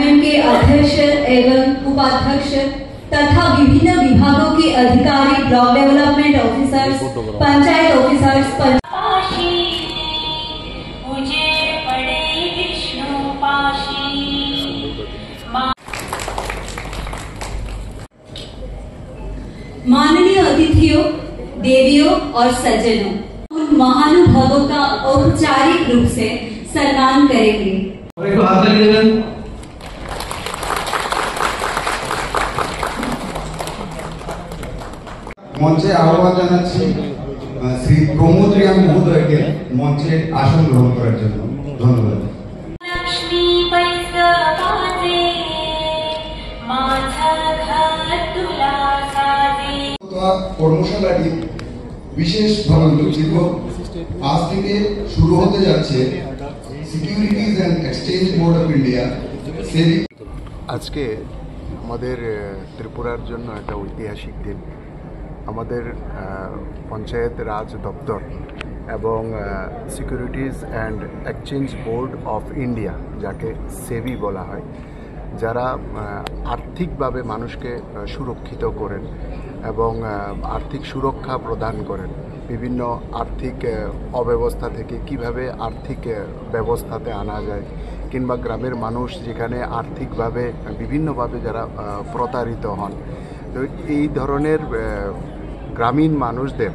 कार्यान्वयन के अध्यक्ष एवं उपाध्यक्ष तथा विभिन्न विभागों के अधिकारी, block development officers, panchayat officers, माननीय अतिथियों, देवियों और सज्जनों, उन महानुभावों का औपचारिक रूप से सम्मान करेंगे। मंचे आह्वान জানাচ্ছি শ্রী প্রমোদ রিয়া মহোদয়কে মঞ্চে আসন গ্রহণ করার জন্য। ধন্যবাদ। কর্মশালাটি বিশেষভাবে উল্লেখযোগ্য। আজ থেকে শুরু হতে যাচ্ছে securities and exchange board of India. আজকে আমাদের ত্রিপুরার জন্য একটা ঐতিহাসিক দিন। আমাদের পঞ্চায়েত রাজ দপ্তর এবং securities and exchange board of India, যাকে সেবি বলা হয়, যারা আর্থিকভাবে মানুষকে সুরক্ষিত করেন এবং আর্থিক সুরক্ষা প্রদান করেন, বিভিন্ন আর্থিক অব্যবস্থা থেকে কিভাবে আর্থিক ব্যবস্থাতে আনা যায়, কিংবা গ্রামের মানুষ যেখানে আর্থিকভাবে বিভিন্নভাবে যারা প্রতারিত হন, তো এই ধরনের গ্রামীণ মানুষদের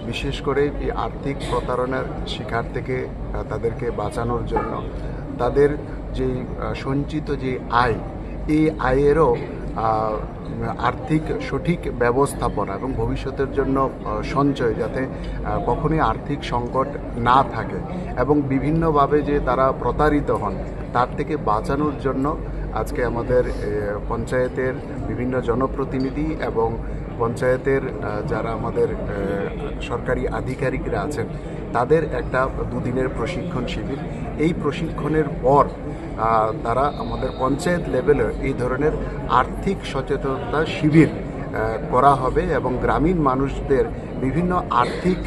বিশেষ করে এই আর্থিক প্রতারণার শিকার থেকে তাদেরকে বাঁচানোর জন্য তাদের যে সঞ্চিত যে আয়, এই আয়েরও আর্থিক সঠিক ব্যবস্থাপনা এবং ভবিষ্যতের জন্য সঞ্চয়, যাতে কখনোই আর্থিক সংকট না থাকে এবং বিভিন্নভাবে যে তারা প্রতারিত হন তার থেকে বাঁচানোর জন্য আজকে আমাদের পঞ্চায়েতের বিভিন্ন জনপ্রতিনিধি এবং পঞ্চায়েতের যারা আমাদের সরকারি আধিকারিকরা আছেন তাদের একটা দুদিনের প্রশিক্ষণ শিবির। এই প্রশিক্ষণের পর তারা আমাদের পঞ্চায়েত লেভেলে এই ধরনের আর্থিক সচেতনতা শিবির করা হবে এবং গ্রামীণ মানুষদের বিভিন্ন আর্থিক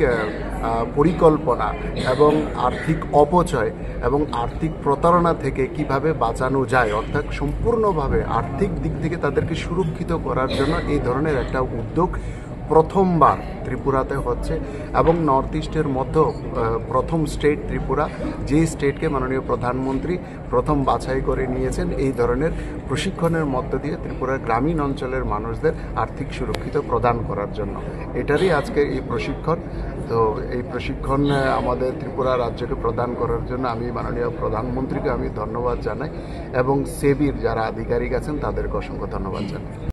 পরিকল্পনা এবং আর্থিক অপচয় এবং আর্থিক প্রতারণা থেকে কিভাবে বাঁচানো যায়, অর্থাৎ সম্পূর্ণভাবে আর্থিক দিক থেকে তাদেরকে সুরক্ষিত করার জন্য এই ধরনের একটা উদ্যোগ প্রথমবার ত্রিপুরাতে হচ্ছে এবং নর্থ ইস্টের মধ্যে প্রথম স্টেট ত্রিপুরা, যে স্টেটকে মাননীয় প্রধানমন্ত্রী প্রথম বাছাই করে নিয়েছেন এই ধরনের প্রশিক্ষণের মধ্য দিয়ে ত্রিপুরার গ্রামীণ অঞ্চলের মানুষদের আর্থিক সুরক্ষিত প্রদান করার জন্য। এটারই আজকে এই প্রশিক্ষণ। তো এই প্রশিক্ষণ আমাদের ত্রিপুরা রাজ্যকে প্রদান করার জন্য আমি মাননীয় প্রধানমন্ত্রীকে আমি ধন্যবাদ জানাই এবং সেবির যারা আধিকারিক আছেন তাদেরকে অসংখ্য ধন্যবাদ জানাই।